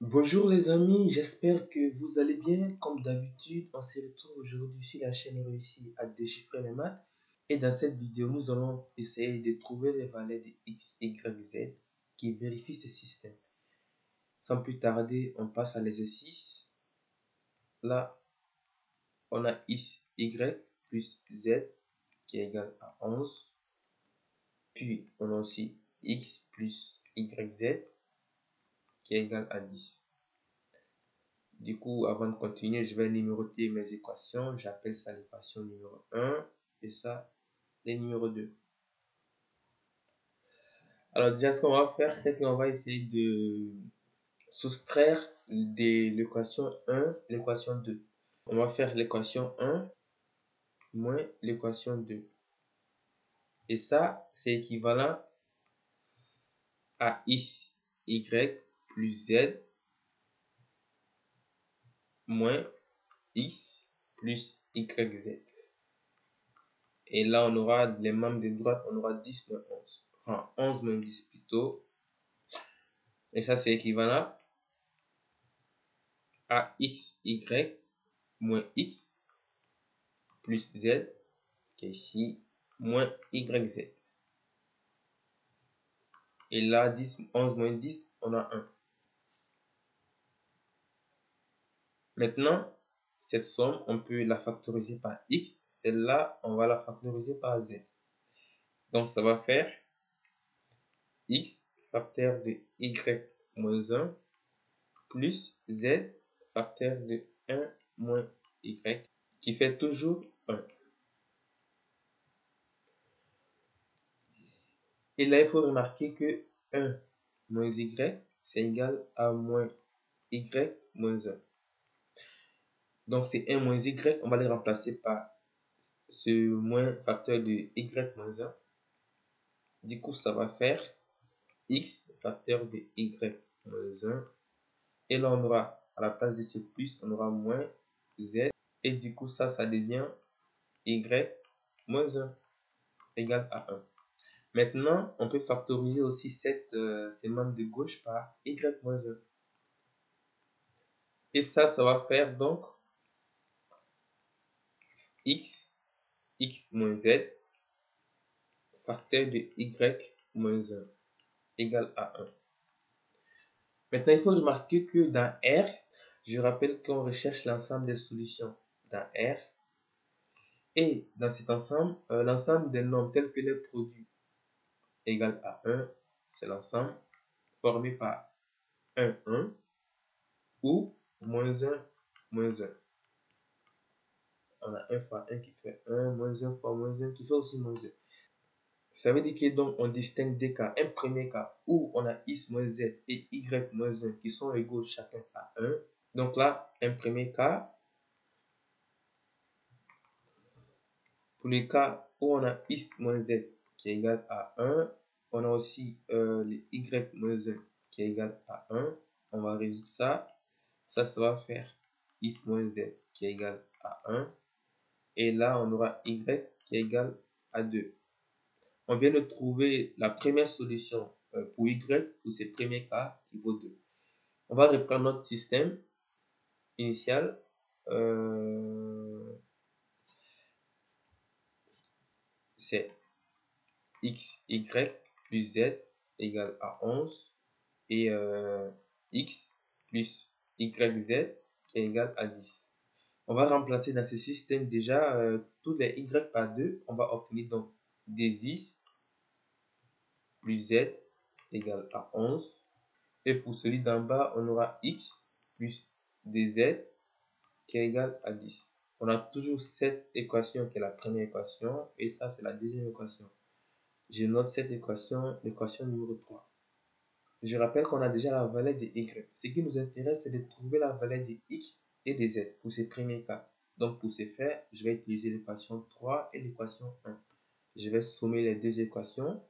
Bonjour les amis, j'espère que vous allez bien. Comme d'habitude, on se retrouve aujourd'hui sur la chaîne Réussi à déchiffrer les maths. Et dans cette vidéo, nous allons essayer de trouver les valeurs de x, y, z qui vérifient ce système. Sans plus tarder, on passe à l'exercice. Là, on a x, y plus z qui est égal à 11. Puis, on a aussi x plus y, z qui est égal à 10. Du coup, avant de continuer, je vais numéroter mes équations. J'appelle ça l'équation numéro 1 et ça, les numéro 2. Alors déjà, ce qu'on va faire, c'est qu'on va essayer de soustraire de l'équation 1 l'équation 2. On va faire l'équation 1 moins l'équation 2. Et ça, c'est équivalent à x, y plus z moins x plus y, z. Et là, on aura les membres de droite, on aura 10 moins 11. Enfin, 11 moins 10 plutôt. Et ça, c'est équivalent à x, y moins x plus z, qui est ici, moins y, z. Et là, 10, 11 moins 10, on a 1. Maintenant, cette somme, on peut la factoriser par x. Celle-là, on va la factoriser par z. Donc, ça va faire x facteur de y moins 1 plus z facteur de 1 moins y qui fait toujours 1. Et là, il faut remarquer que 1 moins y, c'est égal à moins y moins 1. Donc, c'est 1 moins y, on va les remplacer par ce moins facteur de y moins 1. Du coup, ça va faire x facteur de y moins 1. Et là, on aura, à la place de ce plus, on aura moins z. Et du coup, ça devient y moins 1 égale à 1. Maintenant, on peut factoriser aussi ces membres de gauche par y moins 1. Et ça va faire donc x moins z facteur de y moins 1 égale à 1. Maintenant, il faut remarquer que dans R, je rappelle qu'on recherche l'ensemble des solutions dans R. Et dans cet ensemble, l'ensemble des nombres tels que les produits égale à 1, c'est l'ensemble formé par 1, 1 ou moins 1, moins 1. On a 1 fois 1 qui fait 1, moins 1 fois moins 1 qui fait aussi moins 1. Ça veut dire que donc on distingue deux cas. Un premier cas où on a x moins z et y moins 1 qui sont égaux chacun à 1. Donc là, un premier cas. Pour les cas où on a x moins z qui est égal à 1, on a aussi les y moins 1 qui est égal à 1. On va résoudre ça. Ça va faire x moins z qui est égal à 1. Et là, on aura y qui est égal à 2. On vient de trouver la première solution pour y, pour ces premiers cas, qui vaut 2. On va reprendre notre système initial. C'est x, y plus z égale à 11 et x plus y, z qui est égal à 10. On va remplacer dans ce système déjà tous les y par 2. On va obtenir donc des x plus z égale à 11. Et pour celui d'en bas, on aura x plus dz qui est égal à 10. On a toujours cette équation qui est la première équation et ça c'est la deuxième équation. Je note cette équation, l'équation numéro 3. Je rappelle qu'on a déjà la valeur de y. Ce qui nous intéresse, c'est de trouver la valeur de x et de z pour ces premiers cas. Donc pour ce faire, je vais utiliser l'équation 3 et l'équation 1. Je vais sommer les deux équations.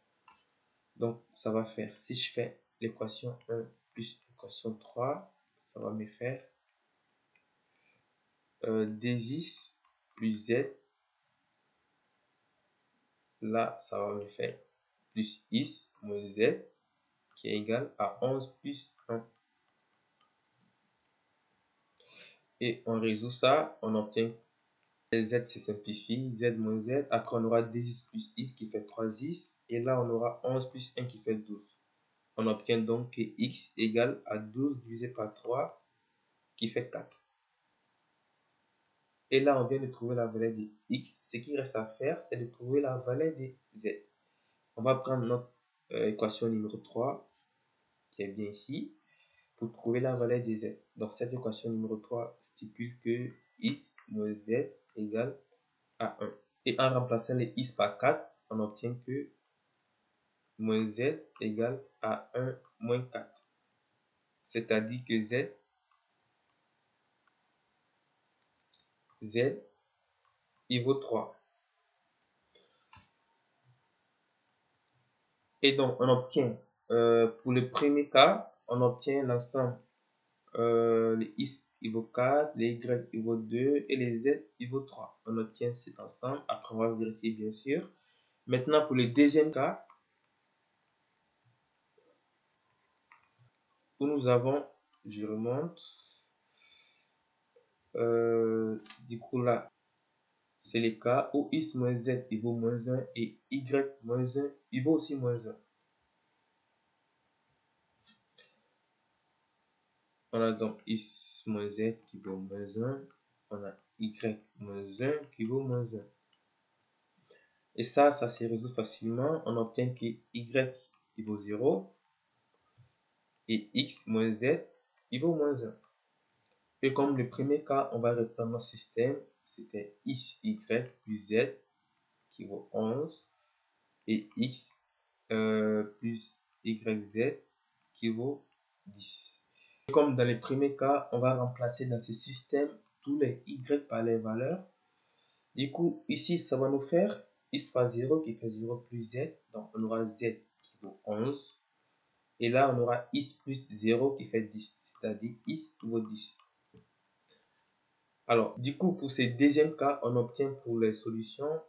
Donc ça va faire, si je fais l'équation 1 plus l'équation 3, ça va me faire 2x plus z. Là, ça va me faire plus x moins z qui est égal à 11 plus 1. Et on résout ça, on obtient z se simplifie, z moins z. Après, on aura 2x plus x qui fait 3x. Et là, on aura 11 plus 1 qui fait 12. On obtient donc que x égale à 12 divisé par 3 qui fait 4. Et là, on vient de trouver la valeur de x. Ce qui reste à faire, c'est de trouver la valeur de z. On va prendre notre équation numéro 3, qui est bien ici, pour trouver la valeur de z. Donc, cette équation numéro 3 stipule que x moins z égale à 1. Et en remplaçant les x par 4, on obtient que moins z égale à 1 moins 4. C'est-à-dire que z il vaut 3. Et donc, on obtient, pour le premier cas, on obtient l'ensemble, les x il vaut 4, les y il vaut 2 et les z il vaut 3. On obtient cet ensemble. Après, on va vérifier bien sûr. Maintenant, pour le deuxième cas, où nous avons, je remonte, du coup là, c'est le cas où x moins z il vaut moins 1 et y moins 1 il vaut aussi moins 1. On a donc x moins z qui vaut moins 1. On a y moins 1 qui vaut moins 1. Et ça se résout facilement. On obtient que y il vaut 0 et x moins z il vaut moins 1. Et comme le premier cas, on va reprendre notre système. C'était x, y plus z qui vaut 11 et x plus y, z qui vaut 10. Et comme dans le premier cas, on va remplacer dans ce système tous les y par les valeurs. Du coup, ici, ça va nous faire x fois 0 qui fait 0 plus z. Donc, on aura z qui vaut 11. Et là, on aura x plus 0 qui fait 10. C'est-à-dire x vaut 10. Alors, du coup, pour ce deuxième cas, on obtient pour les solutions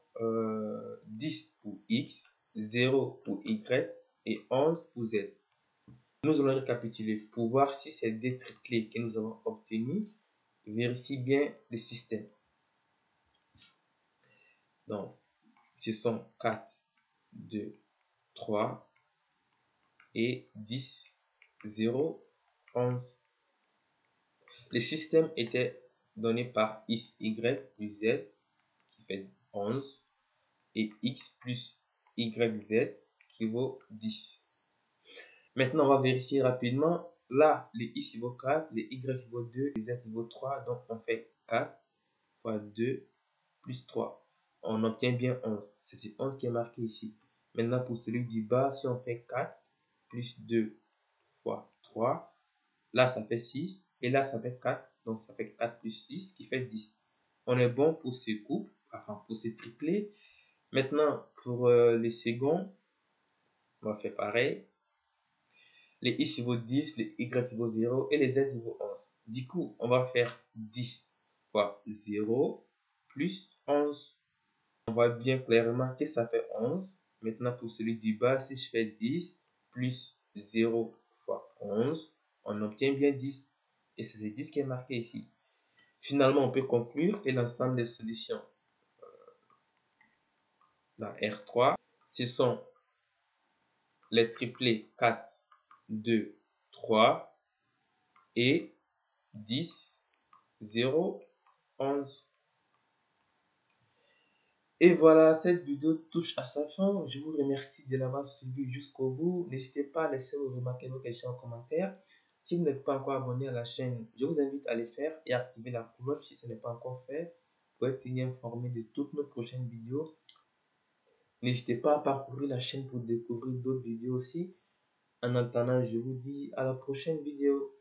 10 pour x, 0 pour y et 11 pour z. Nous allons récapituler pour voir si ces deux triplés que nous avons obtenus vérifient bien le système. Donc, ce sont 4, 2, 3 et 10, 0, 11. Le système était donné par x, y plus z qui fait 11 et x plus y, z qui vaut 10. Maintenant, on va vérifier rapidement. Là, les x il vaut 4, les y il vaut 2, les z il vaut 3. Donc, on fait 4 fois 2 plus 3. On obtient bien 11. C'est 11 qui est marqué ici. Maintenant, pour celui du bas, si on fait 4 plus 2 fois 3, là, ça fait 6. Et là, ça fait 4. Donc, ça fait 4 plus 6 qui fait 10. On est bon pour ce couple, enfin pour ce triplé. Maintenant, pour les seconds, on va faire pareil. Les x vaut 10, les y vaut 0 et les z vaut 11. Du coup, on va faire 10 fois 0 plus 11. On voit bien clairement que ça fait 11. Maintenant, pour celui du bas, si je fais 10 plus 0 fois 11, on obtient bien 10. Et c'est 10 qui est marqué ici. Finalement, on peut conclure que l'ensemble des solutions, la R3, ce sont les triplés 4, 2, 3 et 10, 0, 11. Et voilà, cette vidéo touche à sa fin. Je vous remercie de l'avoir suivi jusqu'au bout. N'hésitez pas à laisser vos remarques et vos questions en commentaire. Si vous n'êtes pas encore abonné à la chaîne, je vous invite à le faire et à activer la cloche si ce n'est pas encore fait pour être tenu informé de toutes nos prochaines vidéos. N'hésitez pas à parcourir la chaîne pour découvrir d'autres vidéos aussi. En attendant, je vous dis à la prochaine vidéo.